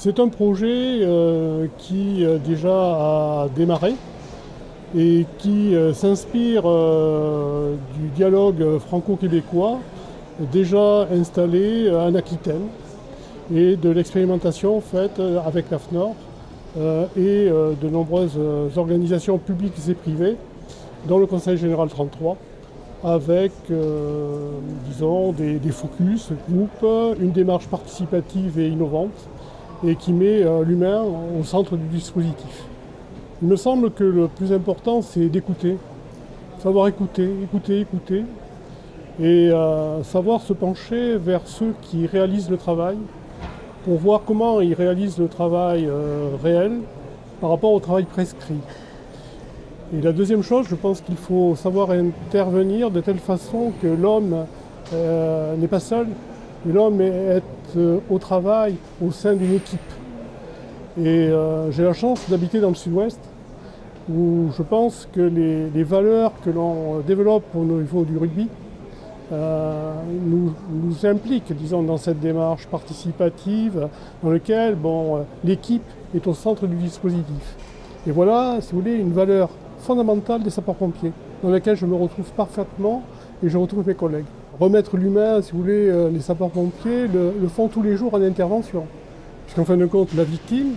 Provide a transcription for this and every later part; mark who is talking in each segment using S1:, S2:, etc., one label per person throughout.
S1: C'est un projet qui déjà a démarré et qui s'inspire du dialogue franco-québécois déjà installé en Aquitaine et de l'expérimentation faite avec l'AFNOR et de nombreuses organisations publiques et privées dans le Conseil général 33 avec disons, des focus, groupes, une démarche participative et innovante et qui met l'humain au centre du dispositif. Il me semble que le plus important, c'est d'écouter, savoir écouter et savoir se pencher vers ceux qui réalisent le travail pour voir comment ils réalisent le travail réel par rapport au travail prescrit. Et la deuxième chose, je pense qu'il faut savoir intervenir de telle façon que l'homme n'est pas seul, mais l'homme est au travail au sein d'une équipe. Et j'ai la chance d'habiter dans le sud-ouest, où je pense que les valeurs que l'on développe au niveau du rugby nous impliquent, disons, dans cette démarche participative dans laquelle l'équipe est au centre du dispositif. Et voilà, si vous voulez, une valeur fondamentale des sapeurs-pompiers, dans laquelle je me retrouve parfaitement et je retrouve mes collègues. Remettre l'humain, si vous voulez, les sapeurs-pompiers le font tous les jours en intervention. Puisqu'en fin de compte, la victime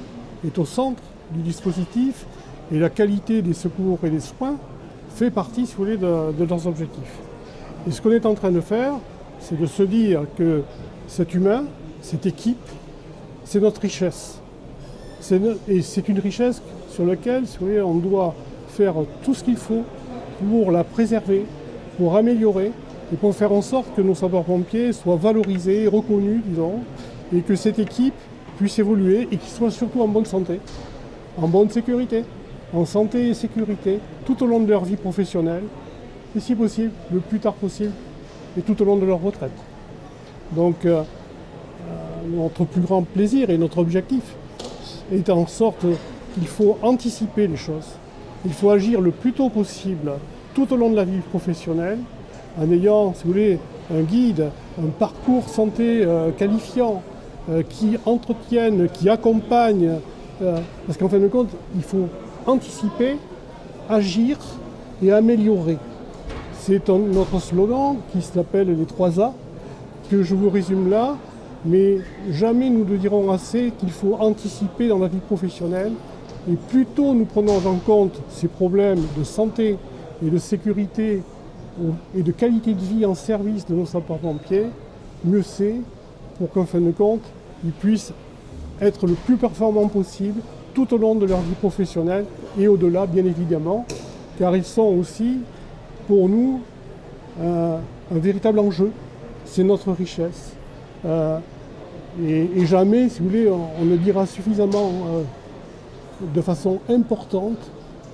S1: est au centre du dispositif et la qualité des secours et des soins fait partie, si vous voulez, de leurs objectifs. Et ce qu'on est en train de faire, c'est de se dire que cet humain, cette équipe, c'est notre richesse. Et c'est une richesse sur laquelle, si vous voulez, on doit faire tout ce qu'il faut pour la préserver, pour améliorer et pour faire en sorte que nos sapeurs-pompiers soient valorisés, reconnus, disons, et que cette équipe puisse évoluer et qu'ils soient surtout en bonne santé, en bonne sécurité, en santé et sécurité, tout au long de leur vie professionnelle, et si possible, le plus tard possible, et tout au long de leur retraite. Donc, notre plus grand plaisir et notre objectif est en sorte qu'il faut anticiper les choses. Il faut agir le plus tôt possible tout au long de la vie professionnelle en ayant, si vous voulez, un guide, un parcours santé qualifiant qui entretienne, qui accompagne. Parce qu'en fin de compte, il faut anticiper, agir et améliorer. C'est notre slogan qui s'appelle les 3 A, que je vous résume là, mais jamais nous ne dirons assez qu'il faut anticiper dans la vie professionnelle. Et plus tôt nous prenons en compte ces problèmes de santé et de sécurité et de qualité de vie en service de nos sapeurs-pompiers, mieux c'est pour qu'en fin de compte, ils puissent être le plus performants possible tout au long de leur vie professionnelle et au-delà, bien évidemment, car ils sont aussi, pour nous, un véritable enjeu. C'est notre richesse. Et jamais, si vous voulez, on ne dira suffisamment de façon importante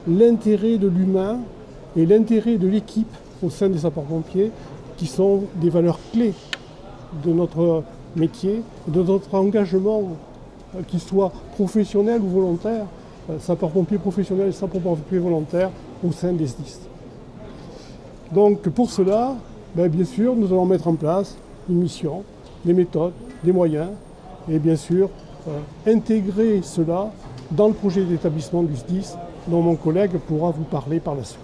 S1: l'intérêt de l'humain et l'intérêt de l'équipe au sein des sapeurs-pompiers, qui sont des valeurs clés de notre métier, de notre engagement, qu'il soit professionnel ou volontaire, sapeurs-pompiers professionnels et sapeurs-pompiers volontaires au sein des SDIS. Donc pour cela, bien sûr, nous allons mettre en place une mission, des méthodes, des moyens, et bien sûr intégrer cela dans le projet d'établissement du SDIS dont mon collègue pourra vous parler par la suite.